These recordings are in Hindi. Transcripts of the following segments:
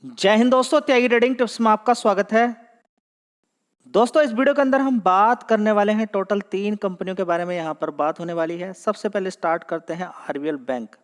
जय हिंद दोस्तों, त्यागी ट्रेडिंग टिप्स में आपका स्वागत है। दोस्तों, इस वीडियो के अंदर हम बात करने वाले हैं टोटल 3 कंपनियों के बारे में। यहाँ पर बात होने वाली है। सबसे पहले स्टार्ट करते हैं आरबीएल बैंक।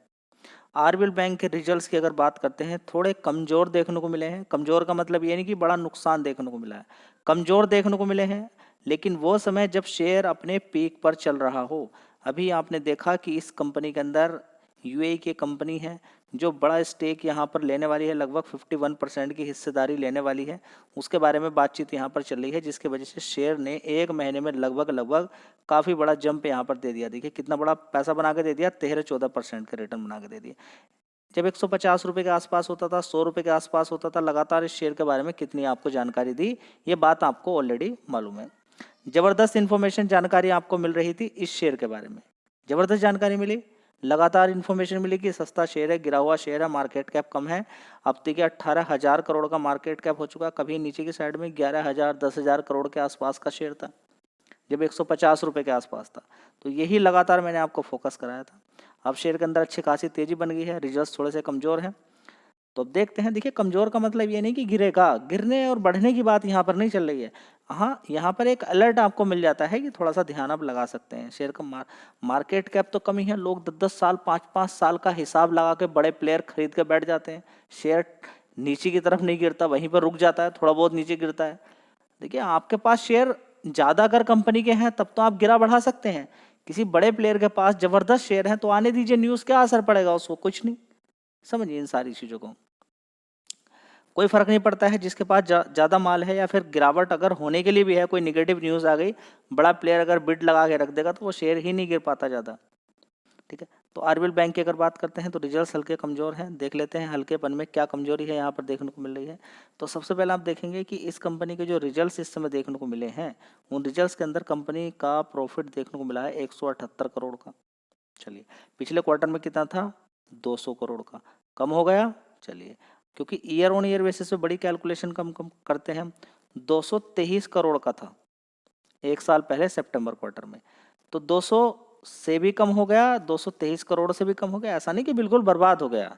आरबीएल बैंक के रिजल्ट्स की अगर बात करते हैं, थोड़े कमजोर देखने को मिले हैं। कमजोर का मतलब ये नहीं कि बड़ा नुकसान देखने को मिला है, कमजोर देखने को मिले हैं। लेकिन वो समय जब शेयर अपने पीक पर चल रहा हो। अभी आपने देखा कि इस कंपनी के अंदर यूएई की कंपनी है जो बड़ा स्टेक यहाँ पर लेने वाली है, लगभग 51% की हिस्सेदारी लेने वाली है। उसके बारे में बातचीत यहाँ पर चल रही है, जिसकी वजह से शेयर ने एक महीने में लगभग काफ़ी बड़ा जंप यहाँ पर दे दिया। देखिए कितना बड़ा पैसा बना के दे दिया, 13-14% का रिटर्न बना के दे दिया। जब 150 रुपये के आसपास होता था, 100 रुपये के आसपास होता था, लगातार इस शेयर के बारे में कितनी आपको जानकारी दी, ये बात आपको ऑलरेडी मालूम है। ज़बरदस्त इन्फॉर्मेशन जानकारी आपको मिल रही थी इस शेयर के बारे में, ज़बरदस्त जानकारी मिली। लगातार इन्फॉर्मेशन मिली कि सस्ता शेयर है, गिरा हुआ शेयर है, मार्केट कैप कम है। अब तक 18,000 करोड़ का मार्केट कैप हो चुका। कभी नीचे की साइड में 11,000 10,000 करोड़ के आसपास का शेयर था जब 150 रुपये के आसपास था। तो यही लगातार मैंने आपको फोकस कराया था। अब शेयर के अंदर अच्छी खासी तेजी बन गई है, रिजल्ट्स थोड़े से कमज़ोर हैं। तो अब देखते हैं। देखिए कमज़ोर का मतलब ये नहीं कि गिरेगा, गिरने और बढ़ने की बात यहाँ पर नहीं चल रही है। हाँ, यहाँ पर एक अलर्ट आपको मिल जाता है कि थोड़ा सा ध्यान आप लगा सकते हैं। शेयर का मार्केट कैप तो कम ही है। लोग 10-10 साल 5-5 साल का हिसाब लगा के बड़े प्लेयर खरीद के बैठ जाते हैं। शेयर नीचे की तरफ नहीं गिरता, वहीं पर रुक जाता है, थोड़ा बहुत नीचे गिरता है। देखिए आपके पास शेयर ज़्यादा अगर कंपनी के हैं तब तो आप गिरा बढ़ा सकते हैं। किसी बड़े प्लेयर के पास ज़बरदस्त शेयर हैं तो आने दीजिए, न्यूज़ क्या असर पड़ेगा उसको, कुछ नहीं। समझिए इन सारी चीज़ों को, कोई फर्क नहीं पड़ता है। जिसके पास ज़्यादा माल है या फिर गिरावट अगर होने के लिए भी है, कोई निगेटिव न्यूज़ आ गई, बड़ा प्लेयर अगर बिड लगा के रख देगा तो वो शेयर ही नहीं गिर पाता ज़्यादा। ठीक है, तो आरबीएल बैंक की अगर बात करते हैं तो रिजल्ट्स हल्के कमज़ोर हैं। देख लेते हैं हल्केपन में क्या कमजोरी है यहाँ पर देखने को मिल रही है। तो सबसे पहले आप देखेंगे कि इस कंपनी के जो रिजल्ट्स इस समय देखने को मिले हैं, उन रिजल्ट्स के अंदर कंपनी का प्रॉफिट देखने को मिला है 178 करोड़ का। चलिए, पिछले क्वार्टर में कितना था? 200 करोड़ का। कम हो गया। चलिए, क्योंकि ईयर ऑन ईयर बेसिस पे बड़ी कैलकुलेशन कम कम करते हैं हम। 223 करोड़ का था एक साल पहले सितंबर क्वार्टर में, तो 200 से भी कम हो गया, 223 करोड़ से भी कम हो गया। ऐसा नहीं कि बिल्कुल बर्बाद हो गया,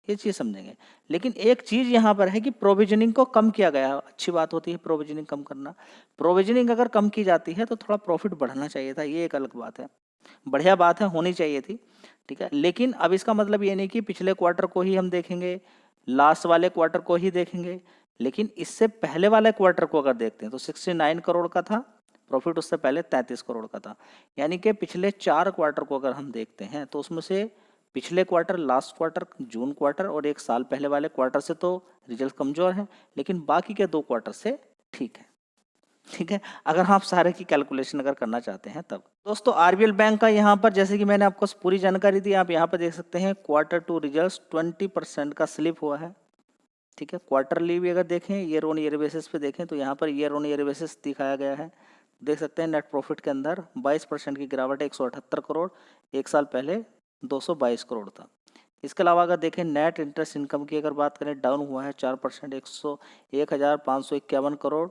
ये चीज़ समझेंगे। लेकिन एक चीज़ यहाँ पर है कि प्रोविजनिंग को कम किया गया। अच्छी बात होती है प्रोविजनिंग कम करना। प्रोविजनिंग अगर कम की जाती है तो थोड़ा प्रॉफिट बढ़ना चाहिए था, ये एक अलग बात है। बढ़िया बात है, होनी चाहिए थी। ठीक है, लेकिन अब इसका मतलब ये नहीं कि पिछले क्वार्टर को ही हम देखेंगे, लास्ट वाले क्वार्टर को ही देखेंगे। लेकिन इससे पहले वाले क्वार्टर को अगर देखते हैं तो 69 करोड़ का था प्रॉफिट, उससे पहले 33 करोड़ का था। यानी कि पिछले 4 क्वार्टर को अगर हम देखते हैं तो उसमें से पिछले क्वार्टर, लास्ट क्वार्टर, जून क्वार्टर और एक साल पहले वाले क्वार्टर से तो रिजल्ट कमज़ोर हैं, लेकिन बाकी के 2 क्वार्टर से ठीक है। ठीक है, अगर आप सारे की कैलकुलेशन अगर करना चाहते हैं तब। दोस्तों, आरबीएल बैंक का यहाँ पर जैसे कि मैंने आपको पूरी जानकारी दी, आप यहाँ पर देख सकते हैं क्वार्टर 2 रिजल्ट्स 20% का स्लिप हुआ है। ठीक है, क्वार्टरली भी अगर देखें, ईयर ऑन ईयर बेसिस पे देखें तो यहाँ per year on year basis दिखाया गया है। देख सकते हैं नेट प्रॉफिट के अंदर 22% की गिरावट है, 178 करोड़। एक साल पहले 222 करोड़ था। इसके अलावा अगर देखें नेट इंटरेस्ट इनकम की अगर बात करें, डाउन हुआ है 4%, 1,551 करोड़,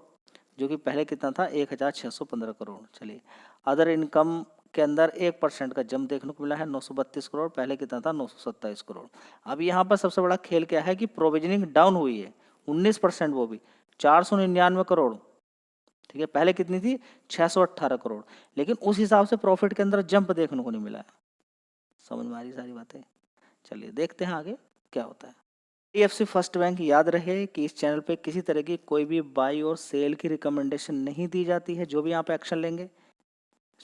जो कि पहले कितना था 1,615 करोड़। चलिए, अदर इनकम के अंदर 1% का जंप देखने को मिला है, 932 करोड़, पहले कितना था 927 करोड़। अब यहाँ पर सबसे बड़ा खेल क्या है कि प्रोविजनिंग डाउन हुई है 19%, वो भी 499 करोड़। ठीक है, पहले कितनी थी 618 करोड़, लेकिन उस हिसाब से प्रॉफिट के अंदर जंप देखने को नहीं मिला है। समझ में आ रही सारी बातें? चलिए देखते हैं आगे क्या होता है। एचडीएफसी फर्स्ट बैंक, याद रहे कि इस चैनल पे किसी तरह की कोई भी बाई और सेल की रिकमेंडेशन नहीं दी जाती है। जो भी आप एक्शन लेंगे,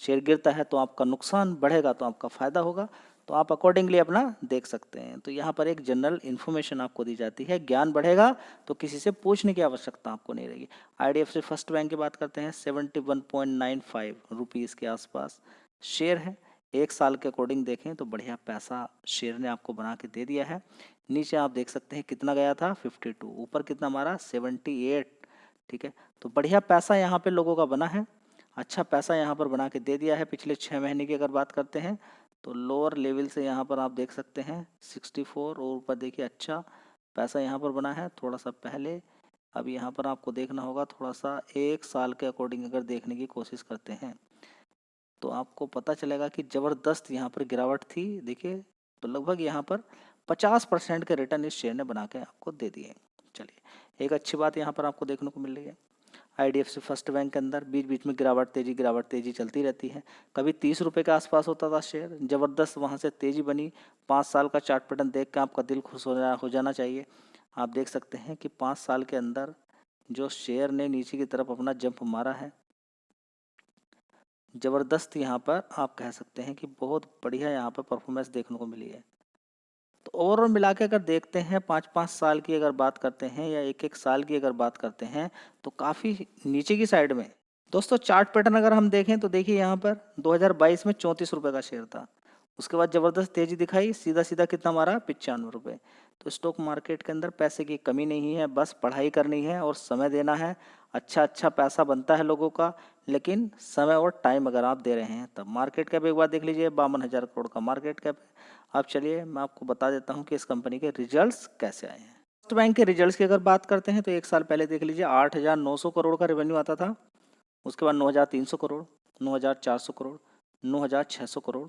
शेयर गिरता है तो आपका नुकसान, बढ़ेगा तो आपका फायदा होगा, तो आप अकॉर्डिंगली अपना देख सकते हैं। तो यहाँ पर एक जनरल इन्फॉर्मेशन आपको दी जाती है। ज्ञान बढ़ेगा तो किसी से पूछने की आवश्यकता आपको नहीं रहेगी। आईडीएफसी फर्स्ट बैंक की बात करते हैं, 71.95 रुपीज़ के आसपास शेयर है। एक साल के अकॉर्डिंग देखें तो बढ़िया पैसा शेयर ने आपको बना के दे दिया है। नीचे आप देख सकते हैं कितना गया था 52, ऊपर कितना हमारा 78। ठीक है, तो बढ़िया पैसा यहाँ पे लोगों का बना है, अच्छा पैसा यहाँ पर बना के दे दिया है। पिछले 6 महीने की अगर बात करते हैं तो लोअर लेवल से यहाँ पर आप देख सकते हैं 64, और ऊपर देखिए अच्छा पैसा यहाँ पर बना है थोड़ा सा पहले। अब यहाँ पर आपको देखना होगा थोड़ा सा, एक साल के अकॉर्डिंग अगर देखने की कोशिश करते हैं तो आपको पता चलेगा कि ज़बरदस्त यहाँ पर गिरावट थी। देखिए, तो लगभग यहाँ पर 50% के रिटर्न इस शेयर ने बना के आपको दे दिए। चलिए, एक अच्छी बात यहाँ पर आपको देखने को मिल रही है। IDFC फर्स्ट बैंक के अंदर बीच बीच में गिरावट तेजी चलती रहती है। कभी 30 रुपये के आसपास होता था शेयर, ज़बरदस्त वहाँ से तेज़ी बनी। 5 साल का चार्ट पैटर्न देख के आपका दिल खुश हो जाना चाहिए। आप देख सकते हैं कि 5 साल के अंदर जो शेयर ने नीचे की तरफ अपना जंप मारा है, ज़बरदस्त यहाँ पर आप कह सकते हैं कि बहुत बढ़िया यहाँ पर परफॉर्मेंस देखने को मिली है। तो ओवरऑल मिला के अगर देखते हैं 5-5 साल की अगर बात करते हैं या 1-1 साल की अगर बात करते हैं तो काफ़ी नीचे की साइड में। दोस्तों चार्ट पैटर्न अगर हम देखें तो देखिए यहाँ पर 2022 में 34 रुपये का शेयर था, उसके बाद ज़बरदस्त तेज़ी दिखाई, सीधा सीधा कितना मारा, 95 रुपये। तो स्टॉक मार्केट के अंदर पैसे की कमी नहीं है, बस पढ़ाई करनी है और समय देना है। अच्छा पैसा बनता है लोगों का, लेकिन समय और टाइम अगर आप दे रहे हैं तब। मार्केट कैप एक बार देख लीजिए, 52,000 करोड़ का मार्केट कैप है। अब चलिए मैं आपको बता देता हूँ कि इस कंपनी के रिजल्ट्स कैसे आए हैं। फर्स्ट बैंक के रिजल्ट्स की अगर बात करते हैं तो 1 साल पहले देख लीजिए 8,900 करोड़ का रेवेन्यू आता था, उसके बाद 9,300 करोड़, 9,400 करोड़, 9,600 करोड़।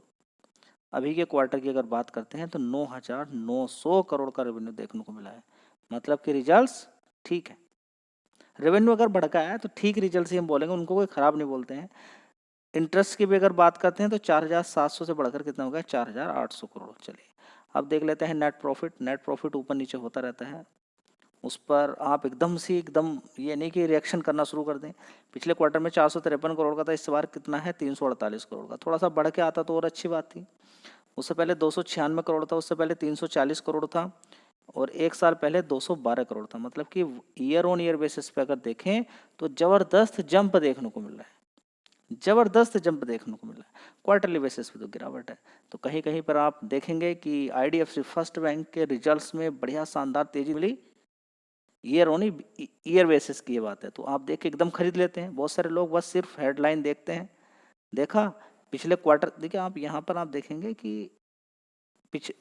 अभी के क्वार्टर की अगर बात करते हैं तो 9,900 करोड़ का रेवेन्यू देखने को मिला है। मतलब कि रिजल्ट्स ठीक है। रेवेन्यू अगर बढ़का है तो ठीक रिजल्ट ही हम बोलेंगे, उनको कोई ख़राब नहीं बोलते हैं। इंटरेस्ट की भी अगर बात करते हैं तो 4,700 से बढ़कर कितना हो गया, 4,800 करोड़। चलिए अब देख लेते हैं नेट प्रॉफिट। नेट प्रॉफिट ऊपर नीचे होता रहता है, उस पर आप एकदम ये नहीं कि रिएक्शन करना शुरू कर दें। पिछले क्वार्टर में 453 करोड़ का था, इस बार कितना है, 348 करोड़ का। थोड़ा सा बढ़ के आता तो और अच्छी बात थी। उससे पहले 296 करोड़ था, उससे पहले 340 करोड़ था, और 1 साल पहले 212 करोड़ था। मतलब कि ईयर ऑन ईयर बेसिस पे अगर देखें तो ज़बरदस्त जंप देखने को मिल रहा है, ज़बरदस्त जंप देखने को मिल रहा है। क्वार्टरली बेसिस पे तो गिरावट है। तो कहीं कहीं पर आप देखेंगे कि IDFC फर्स्ट बैंक के रिजल्ट्स में बढ़िया शानदार तेजी मिली। ईयर ऑन ईयर बेसिस की ये बात है, तो आप देख के एकदम खरीद लेते हैं। बहुत सारे लोग बस सिर्फ हेडलाइन देखते हैं। देखा पिछले क्वार्टर, देखिए आप यहाँ पर आप देखेंगे कि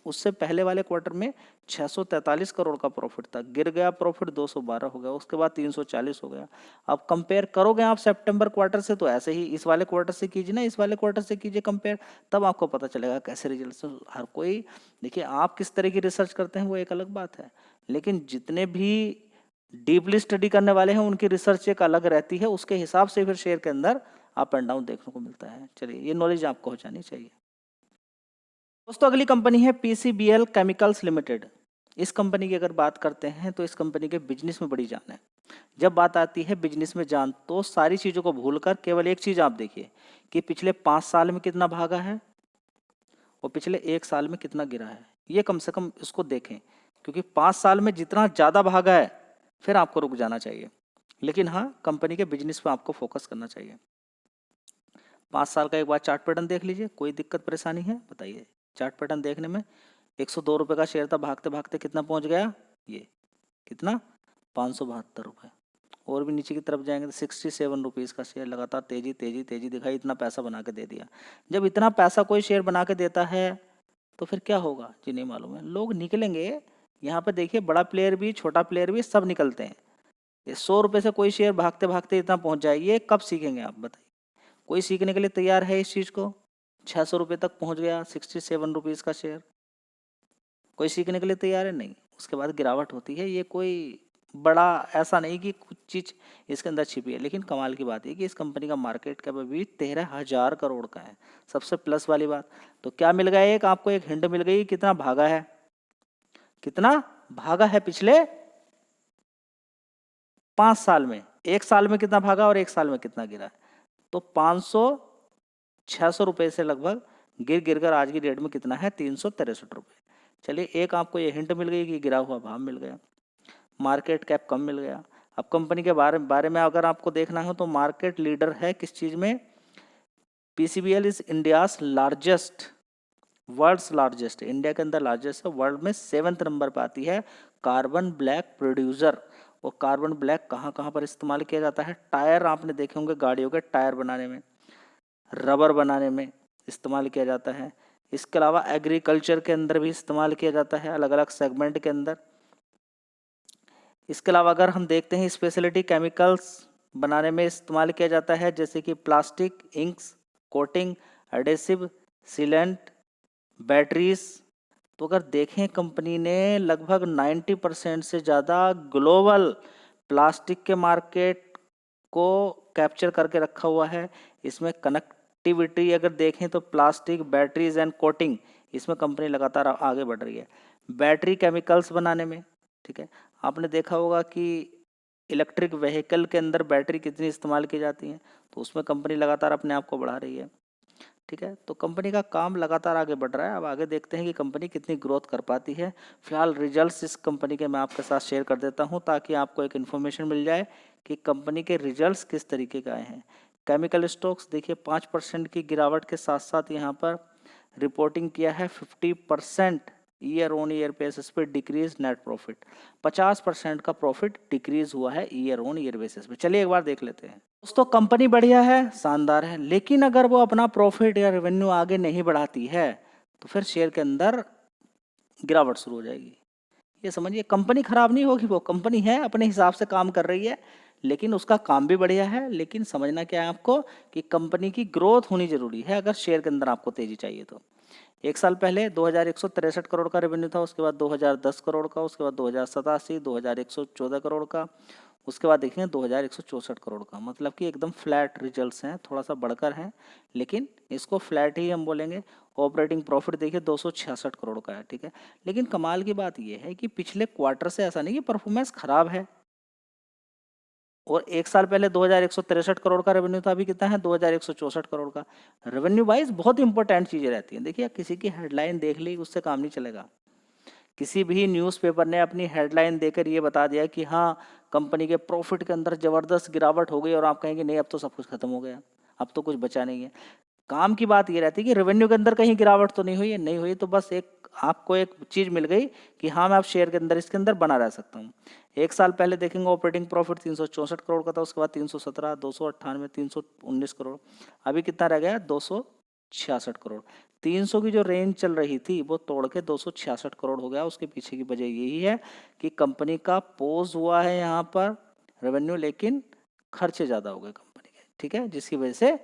उससे पहले वाले क्वार्टर में 643 करोड़ का प्रॉफिट था, गिर गया प्रॉफिट 212 हो गया, उसके बाद 340 हो गया। अब कंपेयर करोगे आप सितंबर क्वार्टर से तो ऐसे ही इस वाले क्वार्टर से कीजिए ना, इस वाले क्वार्टर से कीजिए कंपेयर, तब आपको पता चलेगा कैसे रिजल्ट। हर कोई देखिए, आप किस तरह की रिसर्च करते हैं वो एक अलग बात है, लेकिन जितने भी डीपली स्टडी करने वाले हैं उनकी रिसर्च एक अलग रहती है, उसके हिसाब से फिर शेयर के अंदर अप एंड डाउन देखने को मिलता है। चलिए ये नॉलेज आपको हो जानी चाहिए। दोस्तों अगली कंपनी है PCBL केमिकल्स लिमिटेड। इस कंपनी की अगर बात करते हैं तो इस कंपनी के बिजनेस में बड़ी जान है। जब बात आती है बिजनेस में जान तो सारी चीज़ों को भूलकर केवल एक चीज़ आप देखिए कि पिछले 5 साल में कितना भागा है और पिछले 1 साल में कितना गिरा है। ये कम से कम इसको देखें, क्योंकि 5 साल में जितना ज़्यादा भागा है फिर आपको रुक जाना चाहिए, लेकिन हाँ कंपनी के बिजनेस पर आपको फोकस करना चाहिए। 5 साल का एक बार चार्ट पैटर्न देख लीजिए, कोई दिक्कत परेशानी है बताइए। चार्ट पैटर्न देखने में 102 रुपये का शेयर था, भागते भागते कितना पहुंच गया, ये कितना, 572 रुपये। और भी नीचे की तरफ जाएंगे तो 67 रुपीज़ का शेयर, लगातार तेजी दिखाई, इतना पैसा बना के दे दिया। जब इतना पैसा कोई शेयर बना के देता है तो फिर क्या होगा जी नहीं मालूम है। लोग निकलेंगे यहाँ पे, देखिए बड़ा प्लेयर भी छोटा प्लेयर भी सब निकलते हैं। ये 100 रुपये से कोई शेयर भागते भागते इतना पहुँच जाए, ये कब सीखेंगे आप बताइए। कोई सीखने के लिए तैयार है इस चीज़ को। 600 रुपये तक पहुंच गया 67 रुपीज़ का शेयर, कोई सीखने के लिए तैयार है नहीं। उसके बाद गिरावट होती है, ये कोई बड़ा ऐसा नहीं कि कुछ चीज़ इसके अंदर छिपी है। लेकिन कमाल की बात है कि इस कंपनी का मार्केट कैप अभी 13,000 करोड़ का है। सबसे प्लस वाली बात तो क्या मिल गया, एक आपको एक हिंट मिल गई, कितना भागा है, कितना भागा है पिछले 5 साल में। 1 साल में कितना भागा और 1 साल में कितना गिरा है। तो 500-600 रुपये से लगभग गिर कर आज की डेट में कितना है, 363 रुपये। चलिए एक आपको ये हिंट मिल गई कि गिरा हुआ भाव मिल गया, मार्केट कैप कम मिल गया। अब कंपनी के बारे में अगर आपको देखना हो तो मार्केट लीडर है किस चीज़ में, PCBL is India's largest, world's largest, India के अंदर लार्जेस्ट है, वर्ल्ड में 7th नंबर पर आती है कार्बन ब्लैक प्रोड्यूसर। और कार्बन ब्लैक कहाँ कहाँ पर इस्तेमाल किया जाता है, टायर आपने देखे होंगे, गाड़ियों के टायर बनाने में, रबर बनाने में इस्तेमाल किया जाता है। इसके अलावा एग्रीकल्चर के अंदर भी इस्तेमाल किया जाता है, अलग अलग सेगमेंट के अंदर। इसके अलावा अगर हम देखते हैं स्पेशलिटी केमिकल्स बनाने में इस्तेमाल किया जाता है, जैसे कि plastic, inks, coating, adhesive, sealant, batteries. तो अगर देखें कंपनी ने लगभग 90% से ज़्यादा ग्लोबल प्लास्टिक के मार्केट को कैप्चर करके रखा हुआ है। इसमें कनेक्टिविटी अगर देखें तो प्लास्टिक, बैटरीज एंड कोटिंग, इसमें कंपनी लगातार आगे बढ़ रही है। बैटरी केमिकल्स बनाने में, ठीक है, आपने देखा होगा कि इलेक्ट्रिक व्हीकल के अंदर बैटरी कितनी इस्तेमाल की जाती है, तो उसमें कंपनी लगातार अपने आप को बढ़ा रही है, ठीक है। तो कंपनी का काम लगातार आगे बढ़ रहा है। अब आगे देखते हैं कि कंपनी कितनी ग्रोथ कर पाती है। फिलहाल रिजल्ट्स इस कंपनी के मैं आपके साथ शेयर कर देता हूं ताकि आपको एक इन्फॉर्मेशन मिल जाए कि कंपनी के रिजल्ट्स किस तरीके का आए हैं। केमिकल स्टॉक्स देखिए 5% की गिरावट के साथ साथ यहाँ पर रिपोर्टिंग किया है 50% ईयर ऑन ईयर बेसिस पे डिक्रीज नेट प्रॉफिट। 50% का प्रॉफिट डिक्रीज हुआ है ईयर ऑन ईयर बेसिस पे। चलिए एक बार देख लेते हैं। दोस्तों कंपनी बढ़िया है, शानदार है, लेकिन अगर वो अपना प्रॉफिट या रेवेन्यू आगे नहीं बढ़ाती है तो फिर शेयर के अंदर गिरावट शुरू हो जाएगी। ये समझिए, कंपनी खराब नहीं होगी, वो कंपनी है, अपने हिसाब से काम कर रही है, लेकिन उसका काम भी बढ़िया है। लेकिन समझना क्या है आपको कि कंपनी की ग्रोथ होनी जरूरी है अगर शेयर के अंदर आपको तेजी चाहिए तो। एक साल पहले 2163 करोड़ का रेवेन्यू था, उसके बाद 2010 करोड़ का, उसके बाद 2087, 2114 करोड़ का, उसके बाद देखेंगे 2164 करोड़ का। मतलब कि एकदम फ्लैट रिजल्ट्स हैं, थोड़ा सा बढ़कर हैं, लेकिन इसको फ्लैट ही हम बोलेंगे। ऑपरेटिंग प्रॉफिट देखिए 266 करोड़ का है, ठीक है। लेकिन कमाल की बात यह है कि पिछले क्वार्टर से ऐसा नहीं कि परफॉर्मेंस खराब है। और एक साल पहले 2163 करोड़ का रेवेन्यू था, अभी कितना है 2164 करोड़ का। रेवेन्यू वाइज बहुत इंपॉर्टेंट चीजें रहती हैं। देखिए किसी की हेडलाइन देख ली उससे काम नहीं चलेगा। किसी भी न्यूज़पेपर ने अपनी हेडलाइन देकर ये बता दिया कि हाँ कंपनी के प्रॉफिट के अंदर जबरदस्त गिरावट हो गई और आप कहेंगे नहीं अब तो सब कुछ खत्म हो गया, अब तो कुछ बचा नहीं है। काम की बात ये रहती है कि रेवेन्यू के अंदर कहीं गिरावट तो नहीं हुई है, नहीं हुई तो बस एक आपको एक चीज मिल गई कि हाँ मैं आप शेयर के अंदर इसके अंदर बना रह सकता हूँ। एक साल पहले देखेंगे ऑपरेटिंग प्रॉफिट 364 करोड़ का था, उसके बाद 317, 298, 319 करोड़, अभी कितना रह गया 266 करोड़। 300 की जो रेंज चल रही थी वो तोड़ के 266 करोड़ हो गया। उसके पीछे की वजह यही है कि कंपनी का पोज हुआ है यहाँ पर रेवेन्यू, लेकिन खर्चे ज़्यादा हो गए कंपनी के, ठीक है, जिसकी वजह से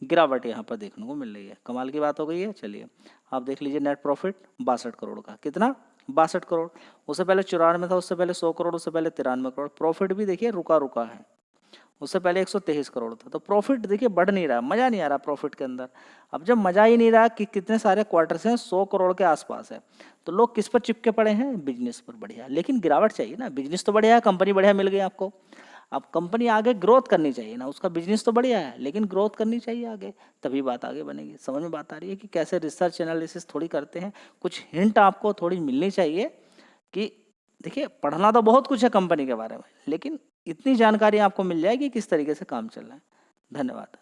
गिरावट यहाँ पर देखने को मिल रही है। कमाल की बात हो गई है। चलिए आप देख लीजिए नेट प्रॉफिट 62 करोड़ का, कितना 62 करोड़। उससे पहले 94 था, उससे पहले 100 करोड़, उससे पहले 93 करोड़। प्रॉफिट भी देखिए रुका रुका है, उससे पहले 123 करोड़ था। तो प्रॉफिट देखिए बढ़ नहीं रहा, मजा नहीं आ रहा प्रॉफिट के अंदर। अब जब मजा ही नहीं रहा कि कितने सारे क्वार्टर्स हैं 100 करोड़ के आसपास है, तो लोग किस पर चिपके पड़े हैं, बिजनेस पर। बढ़िया, लेकिन गिरावट चाहिए ना, बिजनेस तो बढ़िया है, कंपनी बढ़िया मिल गई आपको, अब कंपनी आगे ग्रोथ करनी चाहिए ना, उसका बिजनेस तो बढ़िया है लेकिन ग्रोथ करनी चाहिए आगे, तभी बात आगे बनेगी। समझ में बात आ रही है कि कैसे रिसर्च एनालिसिस थोड़ी करते हैं, कुछ हिंट आपको थोड़ी मिलनी चाहिए कि देखिए पढ़ना तो बहुत कुछ है कंपनी के बारे में, लेकिन इतनी जानकारी आपको मिल जाएगी किस तरीके से काम चल रहा है। धन्यवाद।